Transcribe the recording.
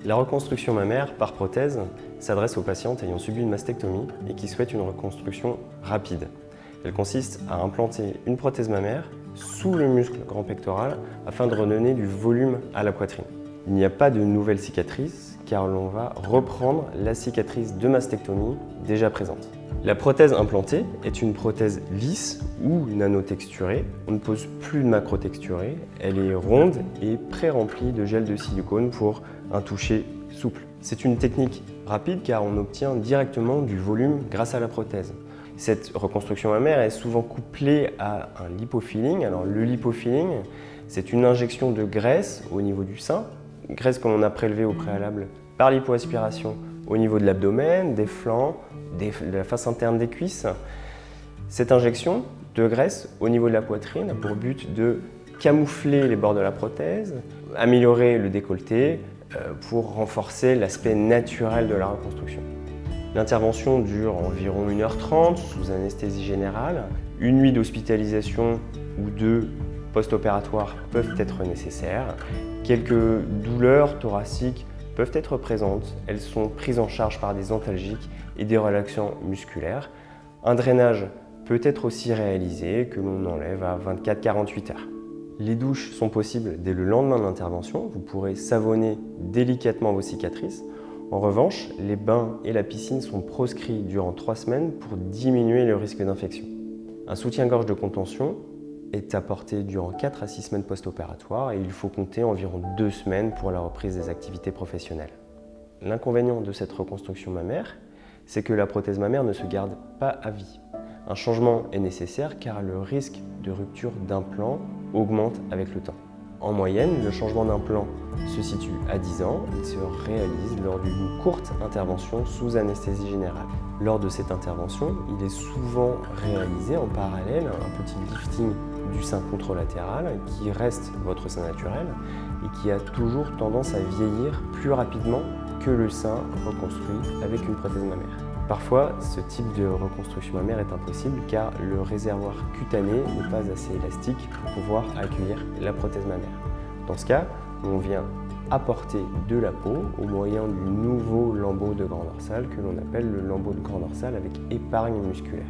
La reconstruction mammaire par prothèse s'adresse aux patientes ayant subi une mastectomie et qui souhaitent une reconstruction rapide. Elle consiste à implanter une prothèse mammaire sous le muscle grand pectoral afin de redonner du volume à la poitrine. Il n'y a pas de nouvelle cicatrice car l'on va reprendre la cicatrice de mastectomie déjà présente. La prothèse implantée est une prothèse lisse ou nanotexturée. On ne pose plus de macrotexturée. Elle est ronde et pré-remplie de gel de silicone pour un toucher souple. C'est une technique rapide car on obtient directement du volume grâce à la prothèse. Cette reconstruction mammaire est souvent couplée à un lipofilling. Alors le lipofilling, c'est une injection de graisse au niveau du sein, graisse que l'on a prélevée au préalable par l'hypoaspiration au niveau de l'abdomen, des flancs, de la face interne des cuisses. Cette injection de graisse au niveau de la poitrine a pour but de camoufler les bords de la prothèse, améliorer le décolleté pour renforcer l'aspect naturel de la reconstruction. L'intervention dure environ 1h30 sous anesthésie générale. Une nuit d'hospitalisation ou deux post-opératoires peuvent être nécessaires. Quelques douleurs thoraciques peuvent être présentes. Elles sont prises en charge par des antalgiques et des relaxants musculaires. Un drainage peut être aussi réalisé que l'on enlève à 24-48 heures. Les douches sont possibles dès le lendemain de l'intervention. Vous pourrez savonner délicatement vos cicatrices. En revanche, les bains et la piscine sont proscrits durant 3 semaines pour diminuer le risque d'infection. Un soutien-gorge de contention est apporté durant 4 à 6 semaines post-opératoires et il faut compter environ 2 semaines pour la reprise des activités professionnelles. L'inconvénient de cette reconstruction mammaire, c'est que la prothèse mammaire ne se garde pas à vie. Un changement est nécessaire car le risque de rupture d'implant augmente avec le temps. En moyenne, le changement d'implant se situe à 10 ans. Il se réalise lors d'une courte intervention sous anesthésie générale. Lors de cette intervention, il est souvent réalisé en parallèle un petit lifting du sein contralatéral qui reste votre sein naturel et qui a toujours tendance à vieillir plus rapidement que le sein reconstruit avec une prothèse mammaire. Parfois, ce type de reconstruction mammaire est impossible car le réservoir cutané n'est pas assez élastique pour pouvoir accueillir la prothèse mammaire. Dans ce cas, on vient apporter de la peau au moyen du nouveau lambeau de grand dorsal que l'on appelle le lambeau de grand dorsal avec épargne musculaire.